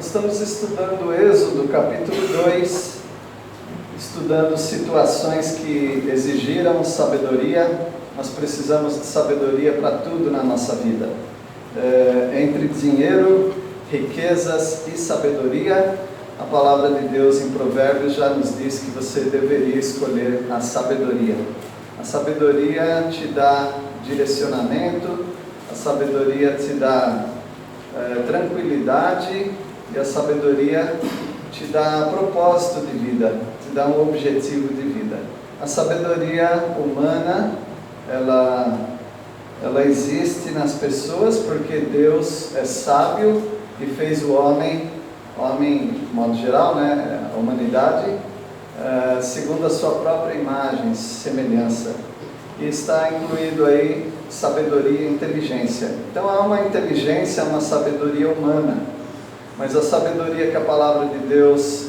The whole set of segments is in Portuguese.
Nós estamos estudando Êxodo, capítulo 2, estudando situações que exigiram sabedoria. Nós precisamos de sabedoria para tudo na nossa vida. Entre dinheiro, riquezas e sabedoria, a palavra de Deus em Provérbios já nos diz que você deveria escolher a sabedoria. A sabedoria te dá direcionamento, a sabedoria te dá tranquilidade, e a sabedoria te dá propósito de vida, te dá um objetivo de vida. A sabedoria humana, ela existe nas pessoas porque Deus é sábio e fez o homem, de modo geral, né, a humanidade, segundo a sua própria imagem, semelhança. E está incluído aí sabedoria e inteligência. Então há uma inteligência, uma sabedoria humana. Mas a sabedoria que a palavra de Deus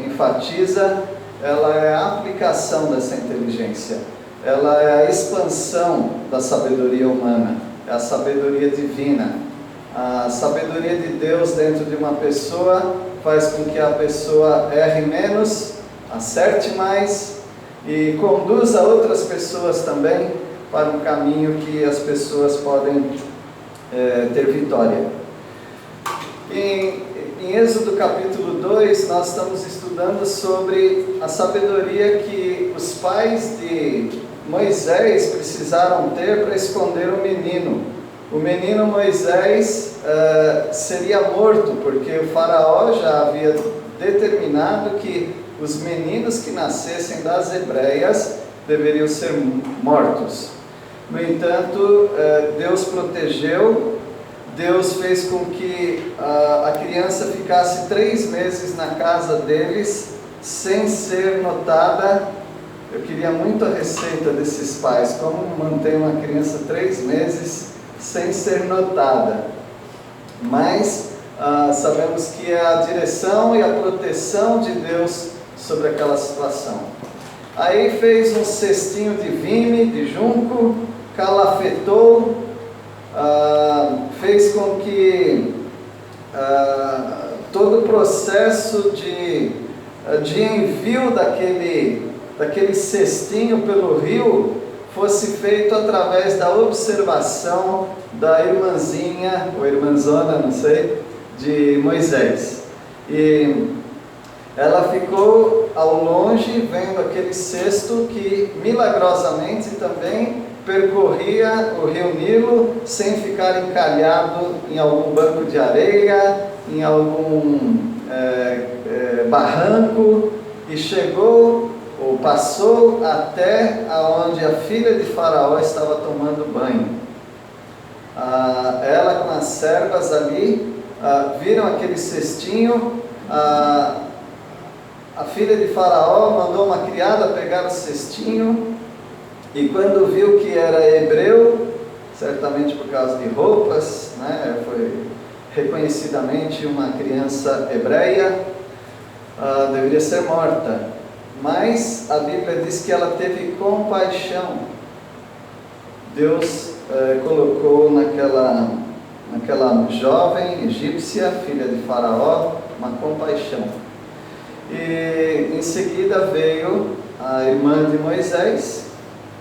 enfatiza, ela é a aplicação dessa inteligência. Ela é a expansão da sabedoria humana, é a sabedoria divina. A sabedoria de Deus dentro de uma pessoa faz com que a pessoa erre menos, acerte mais e conduza outras pessoas também para um caminho que as pessoas podem ter vitória. Em Êxodo capítulo 2, nós estamos estudando sobre a sabedoria que os pais de Moisés precisaram ter para esconder o menino. O menino Moisés seria morto, porque o faraó já havia determinado que os meninos que nascessem das hebreias deveriam ser mortos. No entanto, Deus protegeu. Deus fez com que a criança ficasse 3 meses na casa deles, sem ser notada. Eu queria muito a receita desses pais, como manter uma criança 3 meses sem ser notada. Mas sabemos que é a direção e a proteção de Deus sobre aquela situação. Aí fez um cestinho de vime, de junco, calafetou, fez com que todo o processo de envio daquele cestinho pelo rio fosse feito através da observação da irmãzinha, ou irmãzona, não sei, de Moisés. E ela ficou ao longe vendo aquele cesto que milagrosamente também percorria o rio Nilo sem ficar encalhado em algum banco de areia, em algum barranco, e chegou ou passou até onde a filha de Faraó estava tomando banho. Ela com as servas ali viram aquele cestinho. A filha de Faraó mandou uma criada pegar o cestinho. E quando viu que era hebreu, certamente por causa de roupas, né, foi reconhecidamente uma criança hebreia, deveria ser morta. Mas a Bíblia diz que ela teve compaixão. Deus colocou naquela jovem egípcia, filha de Faraó, uma compaixão. E em seguida veio a irmã de Moisés,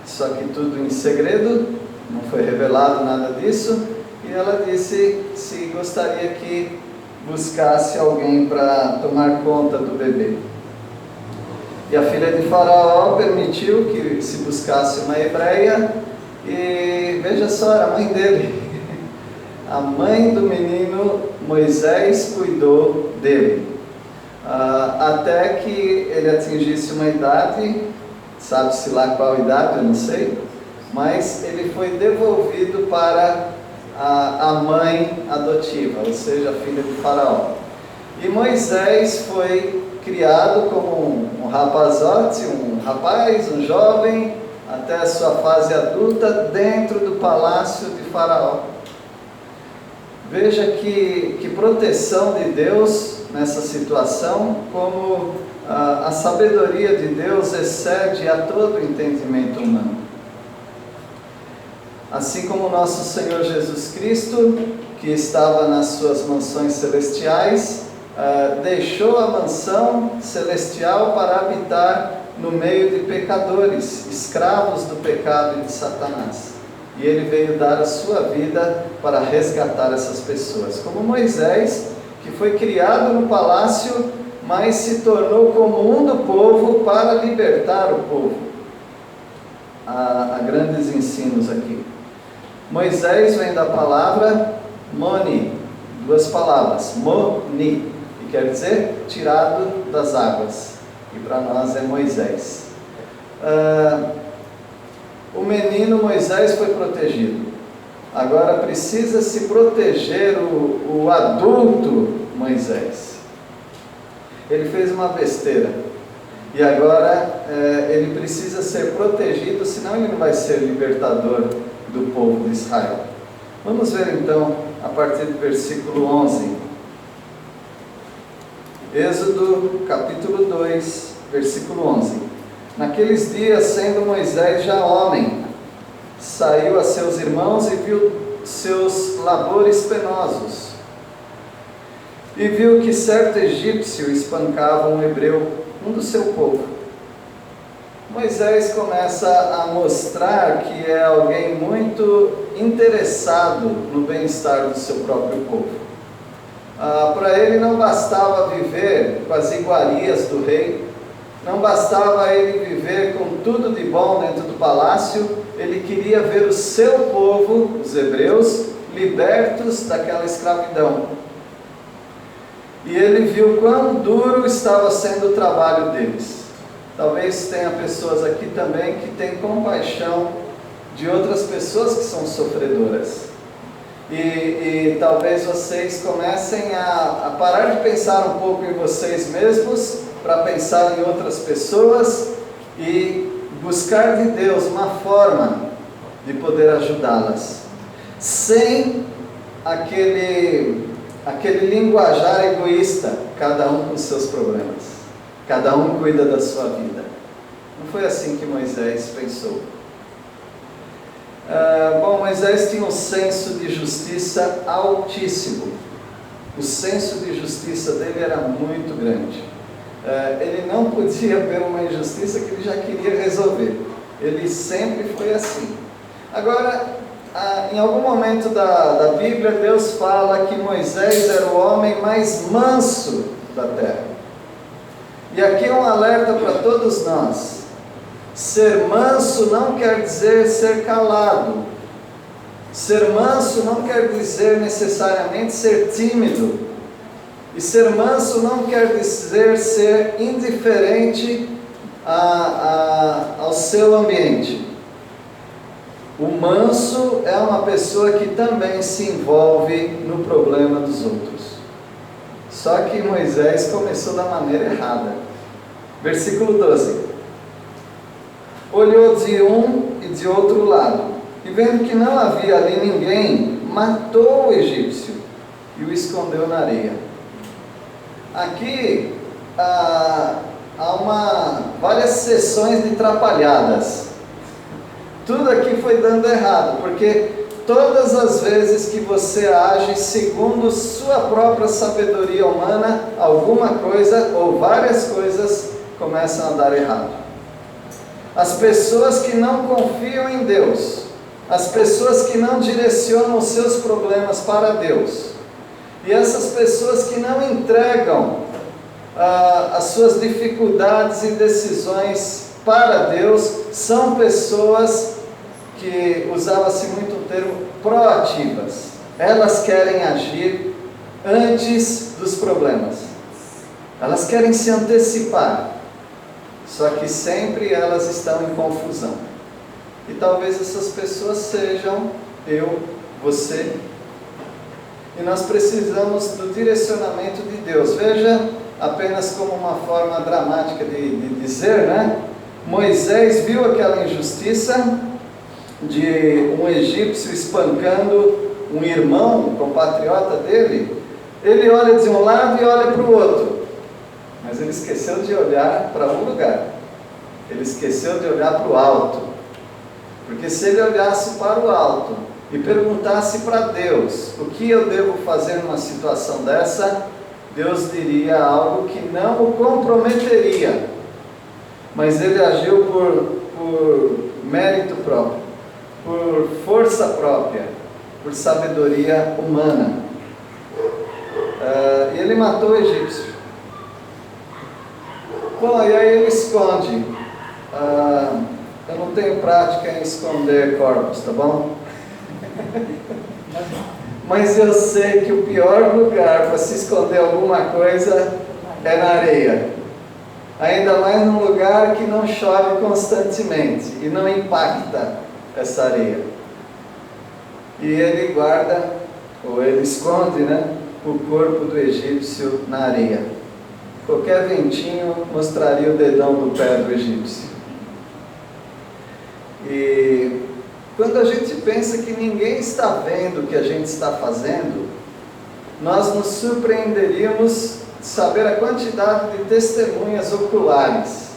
só que tudo em segredo, não foi revelado nada disso, e ela disse se gostaria que buscasse alguém para tomar conta do bebê. E a filha de Faraó permitiu que se buscasse uma hebreia, e veja só, era a mãe dele. A mãe do menino Moisés cuidou dele, até que ele atingisse uma idade, sabe-se lá qual idade, eu não sei, mas ele foi devolvido para a mãe adotiva, ou seja, a filha de Faraó. E Moisés foi criado como um rapazote, um rapaz, um jovem, até a sua fase adulta, dentro do palácio de Faraó. Veja que proteção de Deus nessa situação, como a sabedoria de Deus excede a todo entendimento humano. Assim como o nosso Senhor Jesus Cristo, que estava nas suas mansões celestiais, deixou a mansão celestial para habitar no meio de pecadores, escravos do pecado e de Satanás. E ele veio dar a sua vida para resgatar essas pessoas. Como Moisés, que foi criado no palácio, mas se tornou como um do povo para libertar o povo. Há grandes ensinos aqui. Moisés vem da palavra Moni, duas palavras, Moni, que quer dizer tirado das águas. E para nós é Moisés. O menino Moisés foi protegido. Agora precisa se proteger o adulto Moisés. Ele fez uma besteira. E agora ele precisa ser protegido, senão ele não vai ser libertador do povo de Israel. Vamos ver então, a partir do versículo 11. Êxodo capítulo 2, versículo 11. Naqueles dias, sendo Moisés já homem, saiu a seus irmãos e viu seus labores penosos. E viu que certo egípcio espancava um hebreu, um do seu povo. Moisés começa a mostrar que é alguém muito interessado no bem-estar do seu próprio povo. Para ele não bastava viver com as iguarias do rei, não bastava ele viver com tudo de bom dentro do palácio, ele queria ver o seu povo, os hebreus, libertos daquela escravidão. E ele viu quão duro estava sendo o trabalho deles. Talvez tenha pessoas aqui também que têm compaixão de outras pessoas que são sofredoras. E talvez vocês comecem a parar de pensar um pouco em vocês mesmos, para pensar em outras pessoas e buscar de Deus uma forma de poder ajudá-las, sem aquele linguajar egoísta, cada um com seus problemas, cada um cuida da sua vida. Não foi assim que Moisés pensou. Moisés tinha um senso de justiça altíssimo. O senso de justiça dele era muito grande. Ele não podia ver uma injustiça que ele já queria resolver. Ele sempre foi assim. Agora, em algum momento da Bíblia, Deus fala que Moisés era o homem mais manso da terra. E aqui é um alerta para todos nós. Ser manso não quer dizer ser calado. Ser manso não quer dizer necessariamente ser tímido. E ser manso não quer dizer ser indiferente ao seu ambiente. O manso é uma pessoa que também se envolve no problema dos outros. Só que Moisés começou da maneira errada. Versículo 12. Olhou de um e de outro lado, e vendo que não havia ali ninguém, matou o egípcio e o escondeu na areia. Aqui há várias sessões de trapalhadas. Tudo aqui foi dando errado, porque todas as vezes que você age segundo sua própria sabedoria humana, alguma coisa ou várias coisas começam a dar errado. As pessoas que não confiam em Deus, as pessoas que não direcionam os seus problemas para Deus, e essas pessoas que não entregam as suas dificuldades e decisões para Deus, são pessoas que, usava-se muito o termo, proativas. Elas querem agir antes dos problemas. Elas querem se antecipar. Só que sempre elas estão em confusão. E talvez essas pessoas sejam eu, você. E nós precisamos do direcionamento de Deus. Veja, apenas como uma forma dramática de dizer, né? Moisés viu aquela injustiça de um egípcio espancando um irmão, um compatriota dele. Ele olha de um lado e olha para o outro. Mas ele esqueceu de olhar para um lugar. Ele esqueceu de olhar para o alto. Porque se ele olhasse para o alto e perguntasse para Deus: o que eu devo fazer numa situação dessa? Deus diria algo que não o comprometeria, mas ele agiu por mérito próprio, por força própria, por sabedoria humana. E ele matou o egípcio. Bom, e aí ele esconde. Eu não tenho prática em esconder corpos, tá bom? Mas eu sei que o pior lugar para se esconder alguma coisa é na areia. Ainda mais num lugar que não chove constantemente e não impacta essa areia. E ele guarda, ou ele esconde, né, o corpo do egípcio na areia. Qualquer ventinho mostraria o dedão do pé do egípcio. E quando a gente pensa que ninguém está vendo o que a gente está fazendo, nós nos surpreenderíamos de saber a quantidade de testemunhas oculares.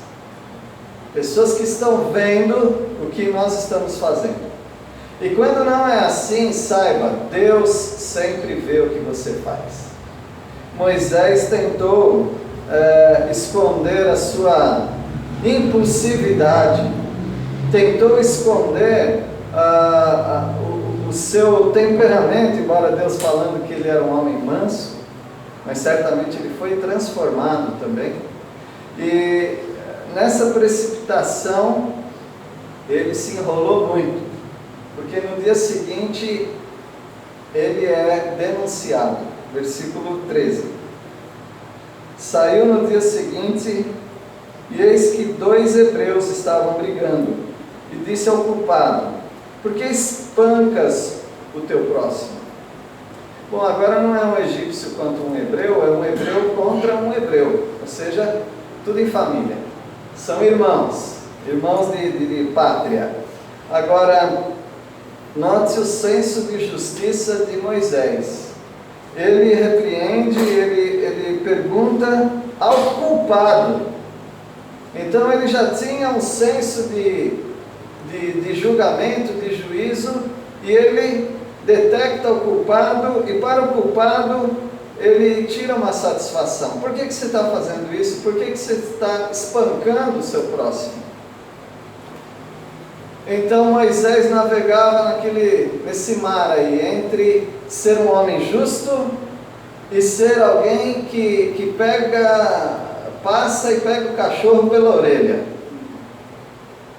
Pessoas que estão vendo o que nós estamos fazendo. E quando não é assim, saiba, Deus sempre vê o que você faz. Moisés tentou esconder a sua impulsividade, tentou esconder o seu temperamento, embora Deus falando que ele era um homem manso, mas certamente ele foi transformado também. E nessa precipitação ele se enrolou muito, porque no dia seguinte ele é denunciado. Versículo 13: saiu no dia seguinte, e eis que 2 hebreus estavam brigando, e disse ao culpado: por que espancas o teu próximo? Bom, agora não é um egípcio contra um hebreu, é um hebreu contra um hebreu, ou seja, tudo em família, são irmãos de pátria. Agora, note o senso de justiça de Moisés. Ele repreende, ele pergunta ao culpado. Então ele já tinha um senso de julgamento, de juízo, e ele detecta o culpado, e para o culpado ele tira uma satisfação. Por que você está fazendo isso? Por que você está espancando o seu próximo? Então Moisés navegava nesse mar aí, entre ser um homem justo e ser alguém que passa e pega o cachorro pela orelha.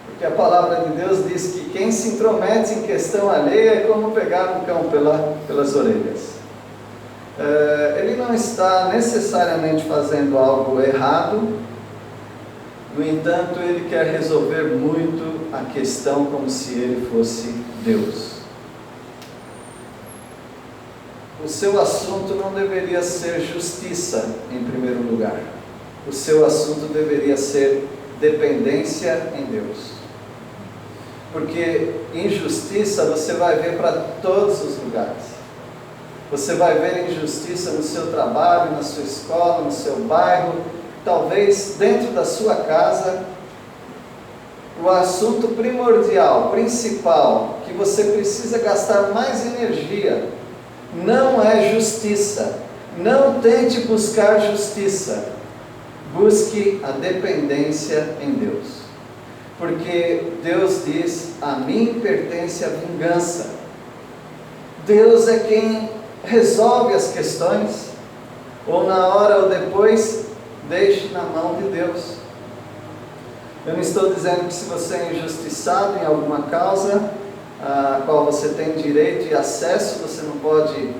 Porque a palavra de Deus diz que quem se intromete em questão alheia é como pegar um cão pelas orelhas. Ele não está necessariamente fazendo algo errado, no entanto, ele quer resolver muito a questão como se ele fosse Deus. O seu assunto não deveria ser justiça em primeiro lugar. O seu assunto deveria ser dependência em Deus. Porque injustiça você vai ver para todos os lugares. Você vai ver injustiça no seu trabalho, na sua escola, no seu bairro, talvez dentro da sua casa. O assunto primordial, principal, que você precisa gastar mais energia, não é justiça. Não tente buscar justiça. Busque a dependência em Deus. Porque Deus diz: a mim pertence a vingança. Deus é quem resolve as questões, ou na hora ou depois, deixe na mão de Deus. Eu não estou dizendo que se você é injustiçado em alguma causa, a qual você tem direito e acesso, você não pode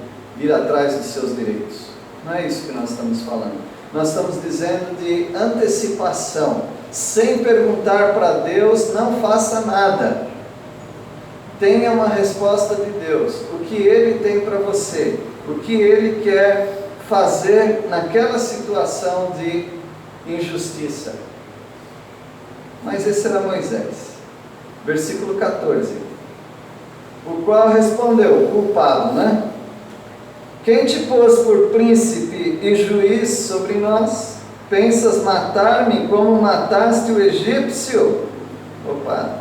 ir atrás dos seus direitos. Não é isso que nós estamos falando. Nós estamos dizendo de antecipação. Sem perguntar para Deus, não faça nada. Tenha uma resposta de Deus. O que Ele tem para você? O que Ele quer fazer naquela situação de injustiça? Mas esse era Moisés. Versículo 14. O qual respondeu, culpado, né? Quem te pôs por príncipe e juiz sobre nós? Pensas matar-me como mataste o egípcio? Opa!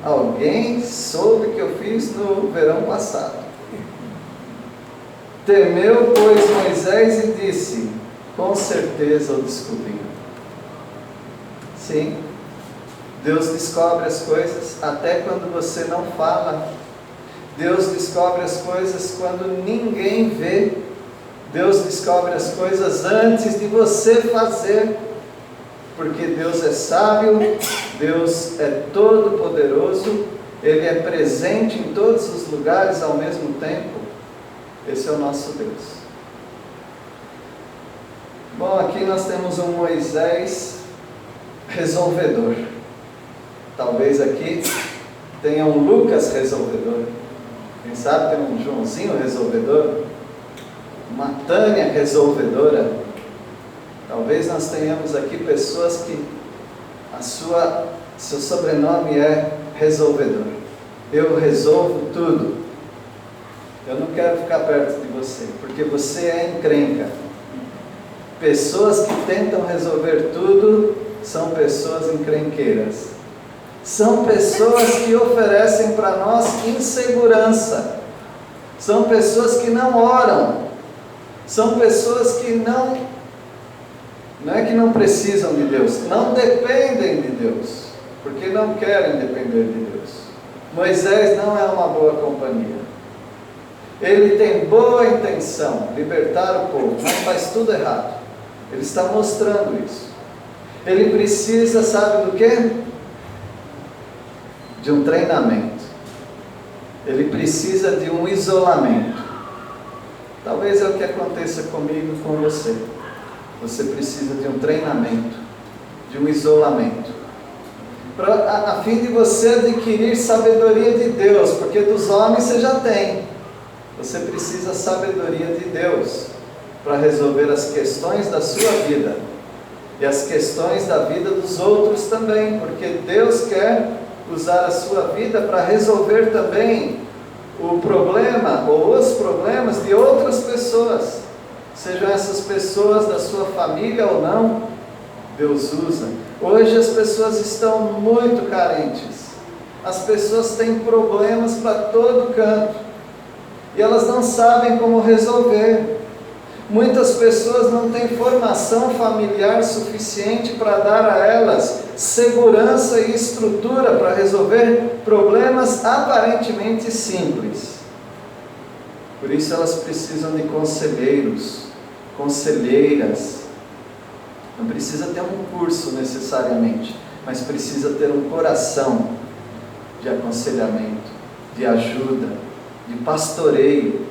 Alguém soube o que eu fiz no verão passado. Temeu, pois, Moisés e disse: com certeza o descobriram. Sim, Deus descobre as coisas até quando você não fala. Deus descobre as coisas quando ninguém vê. Deus descobre as coisas antes de você fazer. Porque Deus é sábio, Deus é todo poderoso, Ele é presente em todos os lugares ao mesmo tempo. Esse é o nosso Deus. Bom, aqui nós temos um Moisés resolvedor. Talvez aqui tenha um Lucas resolvedor. Quem sabe tem um Joãozinho resolvedor, uma Tânia resolvedora. Talvez nós tenhamos aqui pessoas que seu sobrenome é resolvedor. Eu resolvo tudo. Eu não quero ficar perto de você, porque você é encrenca. Pessoas que tentam resolver tudo são pessoas encrenqueiras. São pessoas que oferecem para nós insegurança. São pessoas que não oram. São pessoas que não é que não precisam de Deus, não dependem de Deus, porque não querem depender de Deus. Moisés não é uma boa companhia. Ele tem boa intenção, libertar o povo, mas faz tudo errado. Ele está mostrando isso. Ele precisa, sabe do quê? De um treinamento. Ele precisa de um isolamento. Talvez é o que aconteça comigo e com você. Você precisa de um treinamento, de um isolamento, a fim de você adquirir sabedoria de Deus, porque dos homens você já tem. Você precisa sabedoria de Deus para resolver as questões da sua vida e as questões da vida dos outros também, porque Deus quer usar a sua vida para resolver também o problema ou os problemas de outras pessoas, sejam essas pessoas da sua família ou não. Deus usa. Hoje as pessoas estão muito carentes, as pessoas têm problemas para todo canto e elas não sabem como resolver. Muitas pessoas não têm formação familiar suficiente para dar a elas segurança e estrutura para resolver problemas aparentemente simples. Por isso elas precisam de conselheiros, conselheiras. Não precisa ter um curso necessariamente, mas precisa ter um coração de aconselhamento, de ajuda, de pastoreio.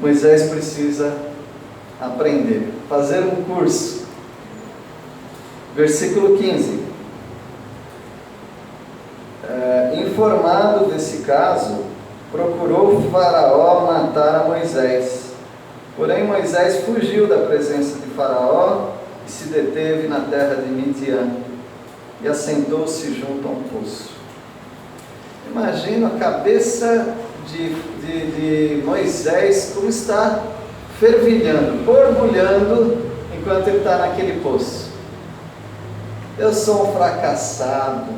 Moisés precisa aprender, fazer um curso. Versículo 15. Informado desse caso, procurou o Faraó matar a Moisés. Porém Moisés fugiu da presença de Faraó e se deteve na terra de Midian e assentou-se junto a um poço. Imagina a cabeça de Moisés como está fervilhando, borbulhando enquanto ele está naquele poço. Eu sou um fracassado.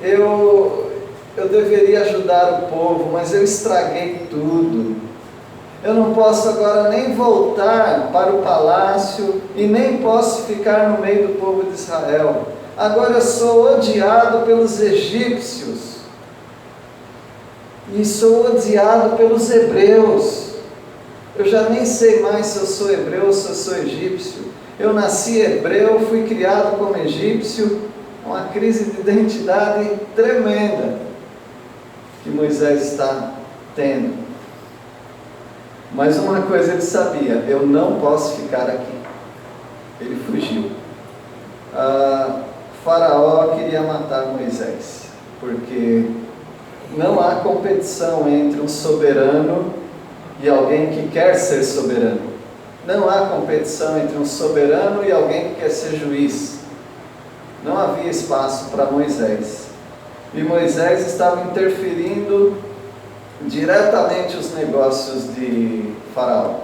Eu deveria ajudar o povo, mas eu estraguei tudo. Eu não posso agora nem voltar para o palácio e nem posso ficar no meio do povo de Israel. Agora eu sou odiado pelos egípcios e sou odiado pelos hebreus. Eu já nem sei mais se eu sou hebreu ou se eu sou egípcio. Eu nasci hebreu, fui criado como egípcio. Uma crise de identidade tremenda que Moisés está tendo. Mas uma coisa ele sabia: eu não posso ficar aqui. Ele fugiu. Faraó queria matar Moisés, porque não há competição entre um soberano e alguém que quer ser soberano. Não há competição entre um soberano e alguém que quer ser juiz. Não havia espaço para Moisés. E Moisés estava interferindo diretamente os negócios de Faraó.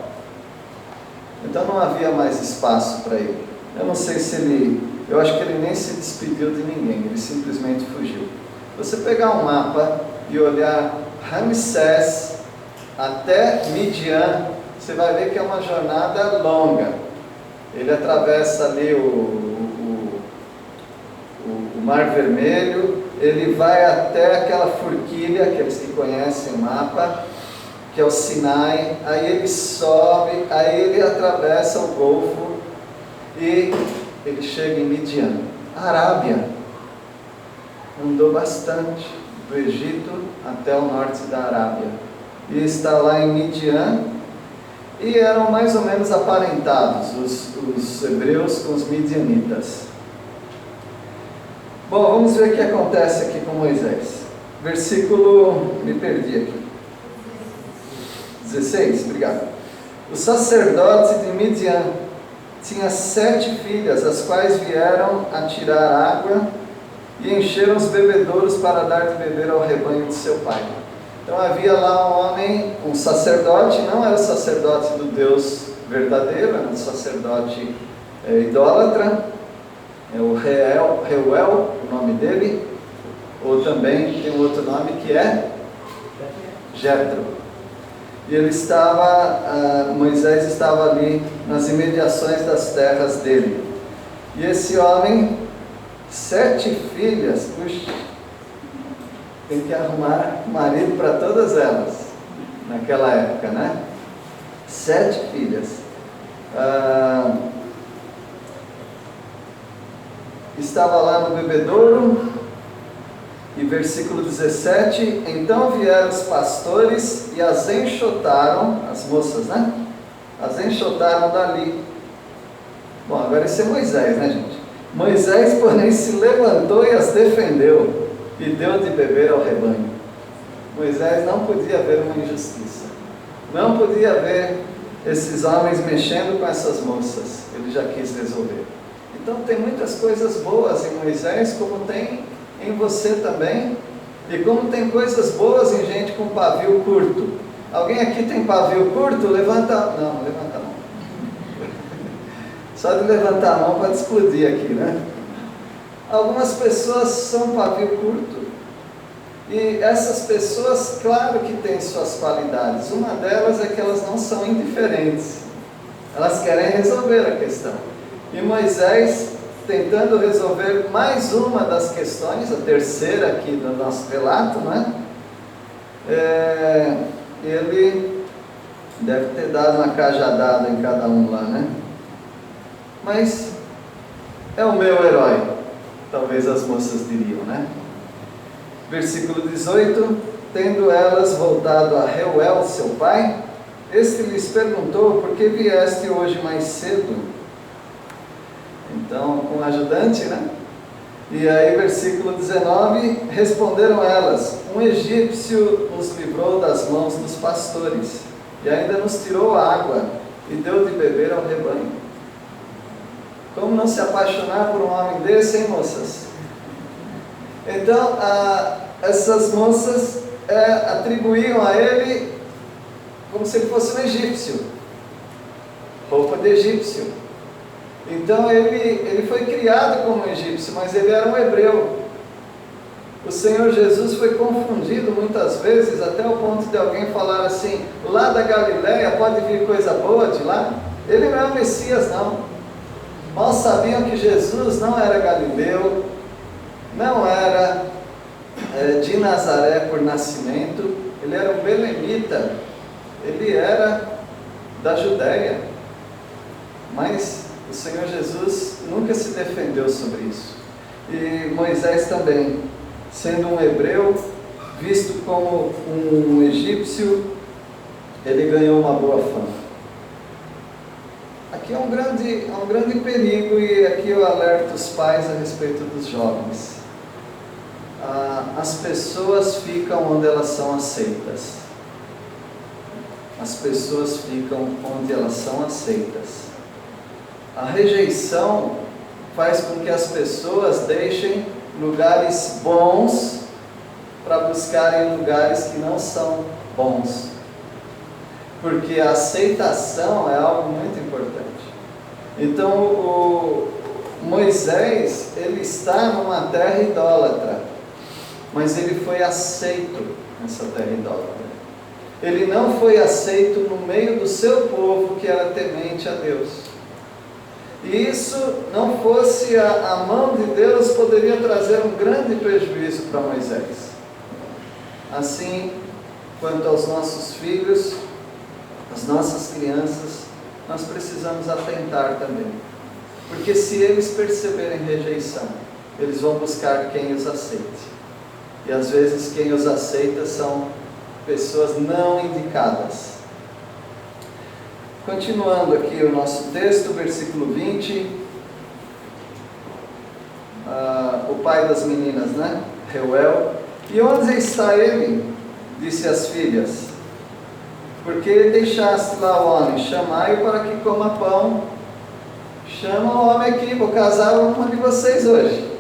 Então não havia mais espaço para ele. Eu não sei se eu acho que ele nem se despediu de ninguém, ele simplesmente fugiu. Você pegar um mapa e olhar Ramsés até Midian, você vai ver que é uma jornada longa. Ele atravessa ali o Mar Vermelho, ele vai até aquela forquilha, aqueles que conhecem o mapa, que é o Sinai, aí ele sobe, aí ele atravessa o Golfo e ele chega em Midian. Arábia, andou bastante, do Egito até o norte da Arábia, e está lá em Midian, e eram mais ou menos aparentados os hebreus com os midianitas. Bom, vamos ver o que acontece aqui com Moisés. Versículo, me perdi aqui, 16, obrigado. O sacerdote de Midian tinha 7 filhas, as quais vieram a tirar água e encheram os bebedouros para dar de beber ao rebanho de seu pai. Então havia lá um homem, um sacerdote, não era o sacerdote do Deus verdadeiro, era um sacerdote idólatra, é o Reuel, o nome dele, ou também tem um outro nome que é Jetro. E ele estava, Moisés estava ali nas imediações das terras dele. E esse homem, 7 filhas, puxa, tem que arrumar marido para todas elas, naquela época, né? 7 filhas. Estava lá no bebedouro, e versículo 17, então vieram os pastores e as enxotaram, as moças, né? As enxotaram dali. Bom, agora esse é Moisés, né, gente? Moisés, porém, se levantou e as defendeu e deu de beber ao rebanho. Moisés não podia ver uma injustiça, não podia ver esses homens mexendo com essas moças, ele já quis resolver. Então tem muitas coisas boas em Moisés, como tem em você também, e como tem coisas boas em gente com pavio curto. Alguém aqui tem pavio curto? Levanta, não levanta a mão. Só de levantar a mão pode explodir aqui, né? Algumas pessoas são pavio curto, e essas pessoas, claro que têm suas qualidades. Uma delas é que elas não são indiferentes, elas querem resolver a questão. E Moisés, tentando resolver mais uma das questões, a terceira aqui do nosso relato, né? Ele deve ter dado uma cajadada em cada um lá, né? Mas é o meu herói, talvez as moças diriam, né? Versículo 18, tendo elas voltado a Reuel, seu pai, este lhes perguntou, por que vieste hoje mais cedo? Então, com o ajudante, né? E aí, versículo 19, responderam elas, um egípcio nos livrou das mãos dos pastores, e ainda nos tirou água, e deu de beber ao rebanho. Como não se apaixonar por um homem desse, hein, moças? Então, essas moças atribuíam a ele como se ele fosse um egípcio, roupa de egípcio. Então ele foi criado como egípcio, mas ele era um hebreu. O Senhor Jesus foi confundido muitas vezes, até o ponto de alguém falar assim, lá da Galileia pode vir coisa boa de lá? Ele não é o Messias, não. Mal sabiam que Jesus não era galileu, não era de Nazaré por nascimento, ele era um belemita, ele era da Judéia. Mas o Senhor Jesus nunca se defendeu sobre isso. E Moisés também, sendo um hebreu, visto como um egípcio, ele ganhou uma boa fama. Aqui é um grande perigo, e aqui eu alerto os pais a respeito dos jovens. As pessoas ficam onde elas são aceitas. As pessoas ficam onde elas são aceitas. A rejeição faz com que as pessoas deixem lugares bons para buscarem lugares que não são bons. Porque a aceitação é algo muito importante. Então, o Moisés, ele está numa terra idólatra, mas ele foi aceito nessa terra idólatra. Ele não foi aceito no meio do seu povo que era temente a Deus. E isso, não fosse a mão de Deus, poderia trazer um grande prejuízo para Moisés. Assim, quanto aos nossos filhos, as nossas crianças, nós precisamos atentar também. Porque se eles perceberem rejeição, eles vão buscar quem os aceite. E às vezes quem os aceita são pessoas não indicadas. Continuando aqui o nosso texto, versículo 20. O pai das meninas, né? Reuel. E onde está ele? Disse às filhas. Porque deixaste lá o homem? Chamai-o para que coma pão. Chama o homem aqui, vou casar uma de vocês hoje.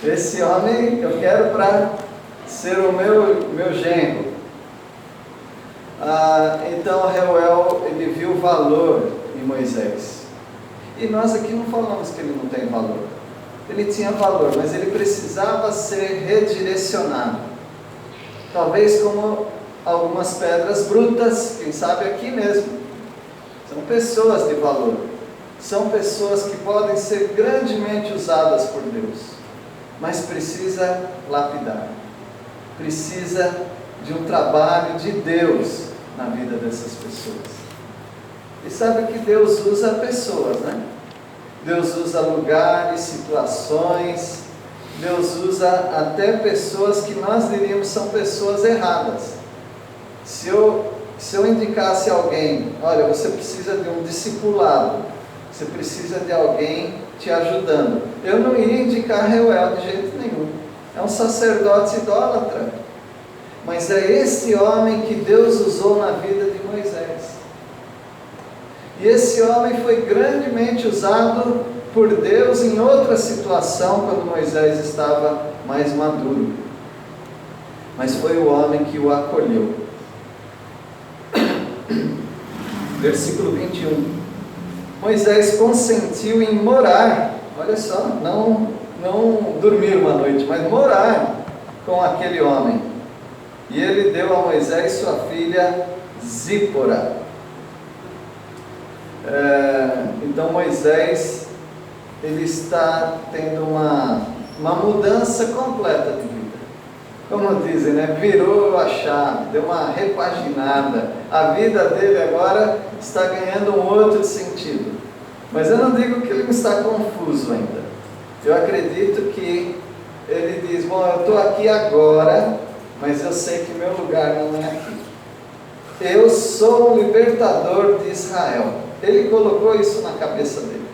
Esse homem eu quero para ser o meu genro. Então Reuel, ele viu valor em Moisés. E nós aqui não falamos que ele não tem valor. Ele tinha valor, mas ele precisava ser redirecionado. Talvez como algumas pedras brutas, quem sabe aqui mesmo. São pessoas de valor. São pessoas que podem ser grandemente usadas por Deus. Mas precisa lapidar. Precisa de um trabalho de Deus na vida dessas pessoas. E sabe que Deus usa pessoas, né? Deus usa lugares, situações. Deus usa até pessoas que nós diríamos são pessoas erradas. Se eu indicasse alguém, olha, você precisa de um discipulado, você precisa de alguém te ajudando, eu não iria indicar Reuel de jeito nenhum. É um sacerdote idólatra. Mas é esse homem que Deus usou na vida de Moisés. E esse homem foi grandemente usado por Deus em outra situação, quando Moisés estava mais maduro. Mas foi o homem que o acolheu. Versículo 21. Moisés consentiu em morar, olha só, não dormir uma noite, mas morar com aquele homem. E ele deu a Moisés sua filha Zípora. Então Moisés, ele está tendo uma mudança completa de vida. Como dizem, né? Virou a chave, deu uma repaginada. A vida dele agora está ganhando um outro sentido. Mas eu não digo que ele não está confuso ainda. Eu acredito que ele diz, bom, eu estou aqui agora, mas eu sei que meu lugar não é aqui. Eu sou o libertador de Israel. Ele colocou isso na cabeça dele.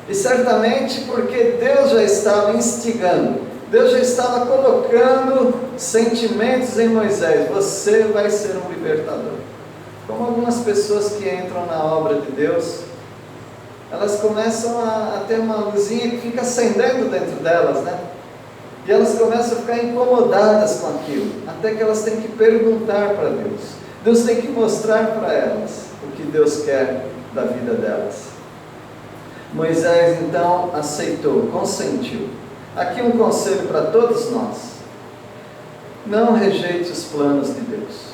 E certamente porque Deus já estava instigando, Deus já estava colocando sentimentos em Moisés. Você vai ser um libertador. Como algumas pessoas que entram na obra de Deus, elas começam a ter uma luzinha que fica acendendo dentro delas, né? E elas começam a ficar incomodadas com aquilo, até que elas têm que perguntar para Deus. Deus tem que mostrar para elas o que Deus quer da vida delas. Moisés então aceitou, consentiu. Aqui um conselho para todos nós: não rejeite os planos de Deus.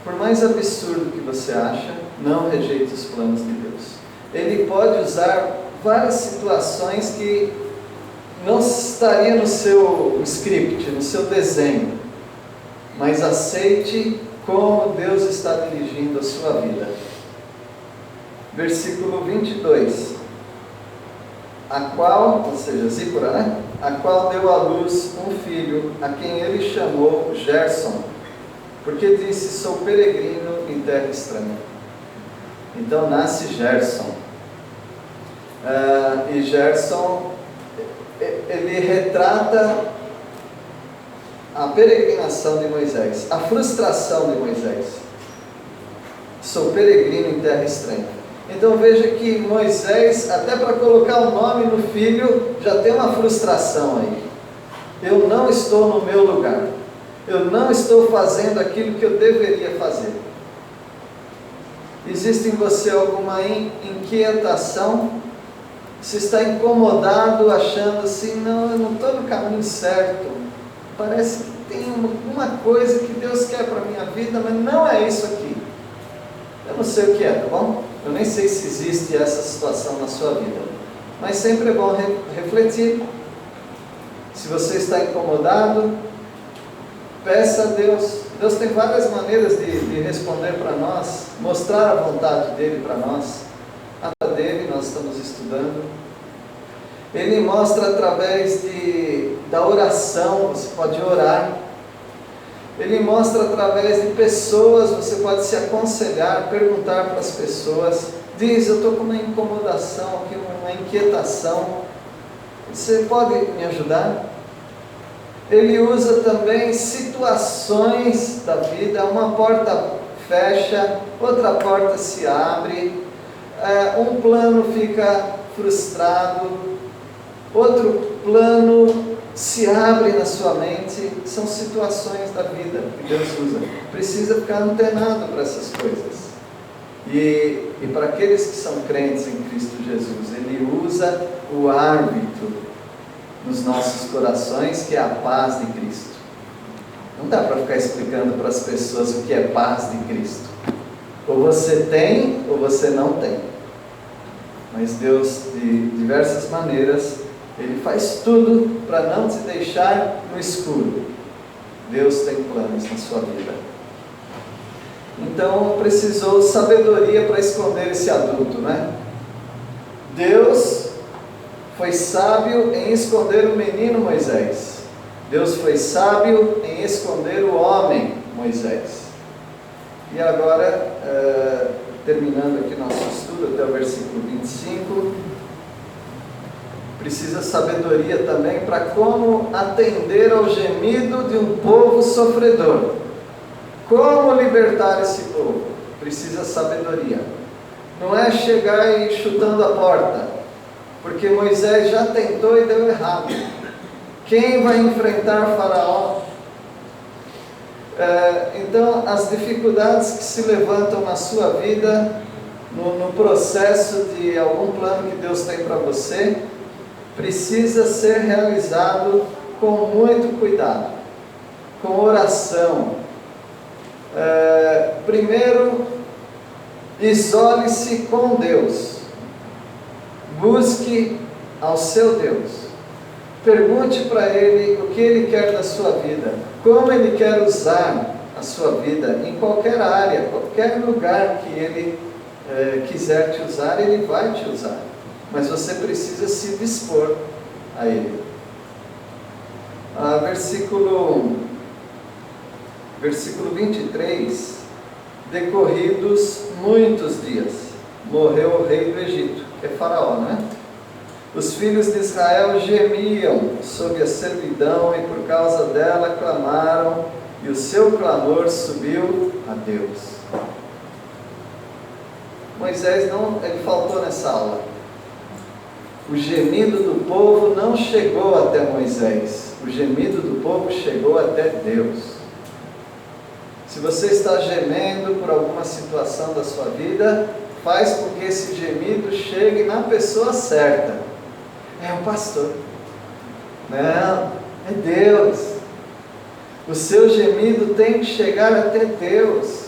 Por mais absurdo que você acha, não rejeite os planos de Deus. Ele pode usar várias situações que não estaria no seu script, no seu desenho, mas aceite como Deus está dirigindo a sua vida. Versículo 22. A qual, ou seja, Zípora, né? A qual deu à luz um filho, a quem ele chamou Gerson, porque disse, sou peregrino em terra estranha. Então nasce Gerson. E Gerson, ele retrata a peregrinação de Moisés, a frustração de Moisés. Sou peregrino em terra estranha. Então veja que Moisés, até para colocar o nome no filho, já tem uma frustração aí. Eu não estou no meu lugar. Eu não estou fazendo aquilo que eu deveria fazer. Existe em você alguma inquietação? Você está incomodado, achando assim, não, eu não estou no caminho certo. parece que tem alguma coisa que Deus quer para a minha vida, mas não é isso aqui. Eu não sei o que é, tá bom? Eu nem sei se existe essa situação na sua vida, mas sempre é bom refletir. Se você está incomodado, peça a Deus. Deus tem várias maneiras de responder para nós, mostrar a vontade dele para nós. A dele nós estamos estudando. Ele mostra através da oração, você pode orar. Ele mostra através de pessoas, você pode se aconselhar, perguntar para as pessoas. Diz, eu estou com uma incomodação aqui, uma inquietação. Você pode me ajudar? Ele usa também situações da vida, uma porta fecha, outra porta se abre, um plano fica frustrado, outro plano se abre na sua mente. São situações da vida que Deus usa. Precisa ficar antenado para essas coisas. E para aqueles que são crentes em Cristo Jesus, Ele usa o árbitro nos nossos corações, que é a paz de Cristo. Não dá para ficar explicando para as pessoas o que é paz de Cristo. Ou você tem, ou você não tem. Mas Deus, de diversas maneiras, Ele faz tudo para não te deixar no escuro. Deus tem planos na sua vida. Então precisou sabedoria para esconder esse adulto, né? Deus foi sábio em esconder o menino Moisés. Deus foi sábio em esconder o homem Moisés. E agora, terminando aqui nosso estudo até o versículo 25, precisa sabedoria também para como atender ao gemido de um povo sofredor. Como libertar esse povo? Precisa sabedoria. Não é chegar e chutando a porta, porque Moisés já tentou e deu errado. Quem vai enfrentar Faraó? Então, as dificuldades que se levantam na sua vida, no processo de algum plano que Deus tem para você, precisa ser realizado com muito cuidado, com oração. Primeiro, isole-se com Deus. Busque ao seu Deus. Pergunte para Ele o que Ele quer da sua vida, como Ele quer usar a sua vida em qualquer área, qualquer lugar que Ele quiser te usar, Ele vai te usar. Mas você precisa se dispor a Ele. Versículo 23, decorridos muitos dias, morreu o rei do Egito, que é Faraó, né? Os filhos de Israel gemiam sob a servidão e por causa dela clamaram, e o seu clamor subiu a Deus. Moisés ele faltou nessa aula. O gemido do povo não chegou até Moisés, o gemido do povo chegou até Deus. Se você está gemendo por alguma situação da sua vida, faz com que esse gemido chegue na pessoa certa. É o pastor. Não, é Deus. O seu gemido tem que chegar até Deus.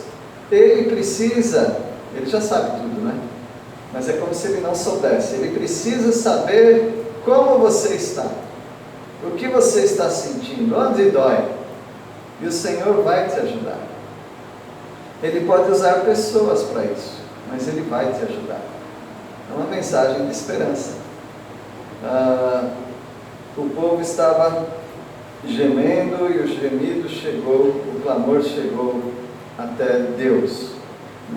Ele precisa, ele já sabe tudo, né? Mas é como se ele não soubesse. Ele precisa saber como você está, o que você está sentindo, onde dói. E o Senhor vai te ajudar. Ele pode usar pessoas para isso, mas Ele vai te ajudar. É uma mensagem de esperança. O povo estava gemendo e o gemido chegou, o clamor chegou até Deus.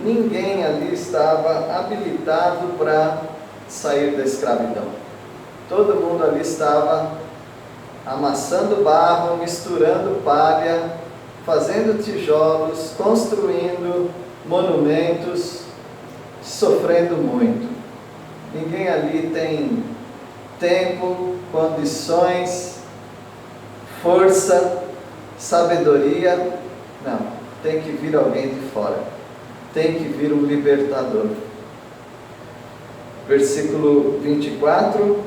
Ninguém ali estava habilitado para sair da escravidão. Todo mundo ali estava amassando barro, misturando palha, fazendo tijolos, construindo monumentos, sofrendo muito. Ninguém ali tem tempo, condições, força, sabedoria. Não, tem que vir alguém de fora. Tem que vir um libertador. Versículo 24.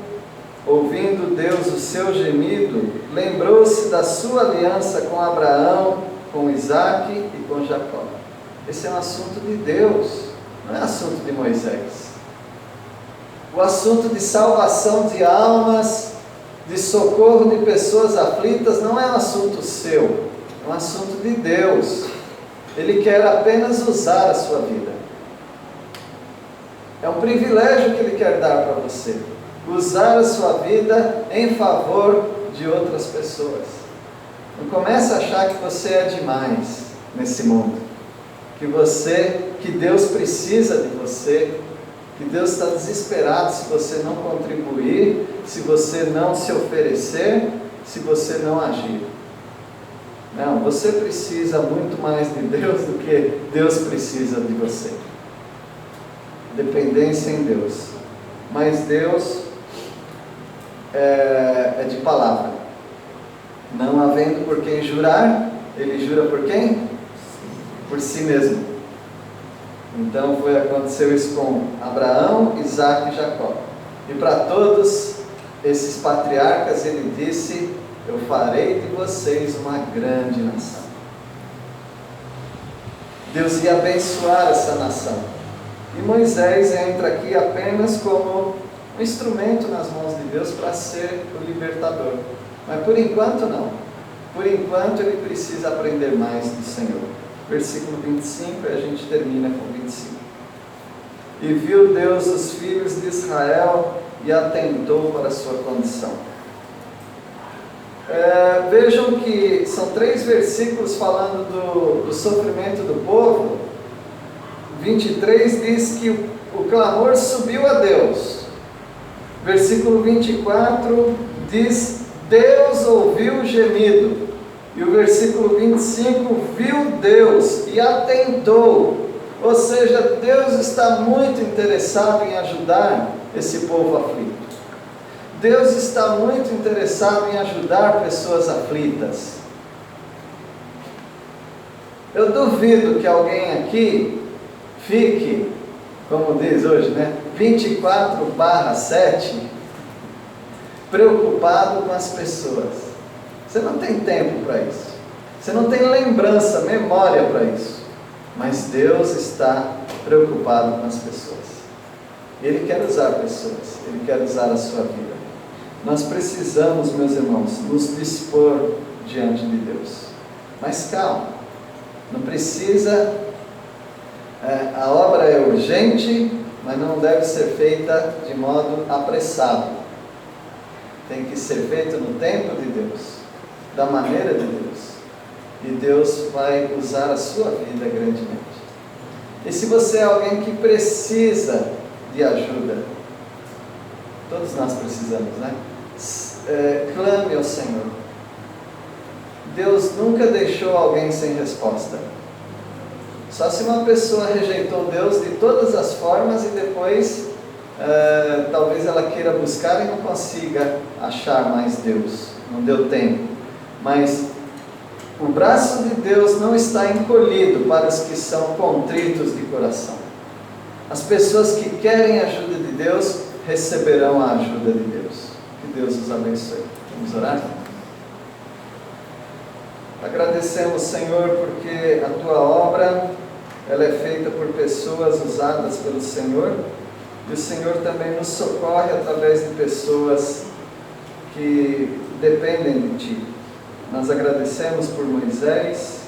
ouvindo Deus o seu gemido, lembrou-se da sua aliança com Abraão, com Isaque e com Jacó. Esse é um assunto de Deus, não é assunto de Moisés. O assunto de salvação de almas, de socorro de pessoas aflitas, não é um assunto seu, é um assunto de Deus. Ele quer apenas usar a sua vida. É um privilégio que Ele quer dar para você, usar a sua vida em favor de outras pessoas. Não comece a achar que você é demais nesse mundo, que Deus precisa de você, que Deus está desesperado se você não contribuir, se você não se oferecer, se você não agir. Não, você precisa muito mais de Deus do que Deus precisa de você. Dependência em Deus. Mas Deus é de palavra. Não havendo por quem jurar, Ele jura por quem? Por si mesmo. Então aconteceu isso com Abraão, Isaque e Jacó. E para todos esses patriarcas Ele disse: eu farei de vocês uma grande nação. Deus ia abençoar essa nação. E Moisés entra aqui apenas como um instrumento nas mãos de Deus para ser o libertador. Mas por enquanto não. Por enquanto ele precisa aprender mais do Senhor. Versículo 25, e a gente termina com 25. E viu Deus os filhos de Israel e atentou para a sua condição. Vejam que são 3 versículos falando do sofrimento do povo. 23 diz que o clamor subiu a Deus. Versículo 24 diz: Deus ouviu o gemido. E o versículo 25, viu Deus e atentou. Ou seja, Deus está muito interessado em ajudar esse povo aflito. Deus está muito interessado em ajudar pessoas aflitas. Eu duvido que alguém aqui fique, como diz hoje, 24/7, preocupado com as pessoas. Você não tem tempo para isso. Você não tem lembrança, memória para isso. Mas Deus está preocupado com as pessoas. Ele quer usar pessoas. Ele quer usar a sua vida. Nós precisamos, meus irmãos, nos dispor diante de Deus. Mas calma. Não precisa... a obra é urgente, mas não deve ser feita de modo apressado. Tem que ser feito no tempo de Deus, da maneira de Deus. E Deus vai usar a sua vida grandemente. E se você é alguém que precisa de ajuda, todos nós precisamos, clame ao Senhor. Deus nunca deixou alguém sem resposta. Só se uma pessoa rejeitou Deus de todas as formas e depois talvez ela queira buscar e não consiga achar mais Deus. Não deu tempo. Mas o braço de Deus não está encolhido para os que são contritos de coração. As pessoas que querem a ajuda de Deus receberão a ajuda de Deus. Que Deus os abençoe. Vamos orar? Agradecemos, Senhor, porque a Tua obra ela é feita por pessoas usadas pelo Senhor, e o Senhor também nos socorre através de pessoas que dependem de Ti. Nós agradecemos por Moisés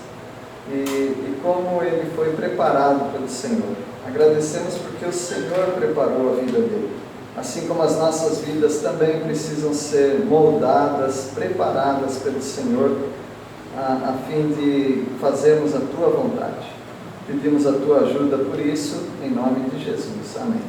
e como ele foi preparado pelo Senhor. Agradecemos porque o Senhor preparou a vida dele. Assim como as nossas vidas também precisam ser moldadas, preparadas pelo Senhor, a fim de fazermos a Tua vontade. Pedimos a Tua ajuda por isso, em nome de Jesus. Amém.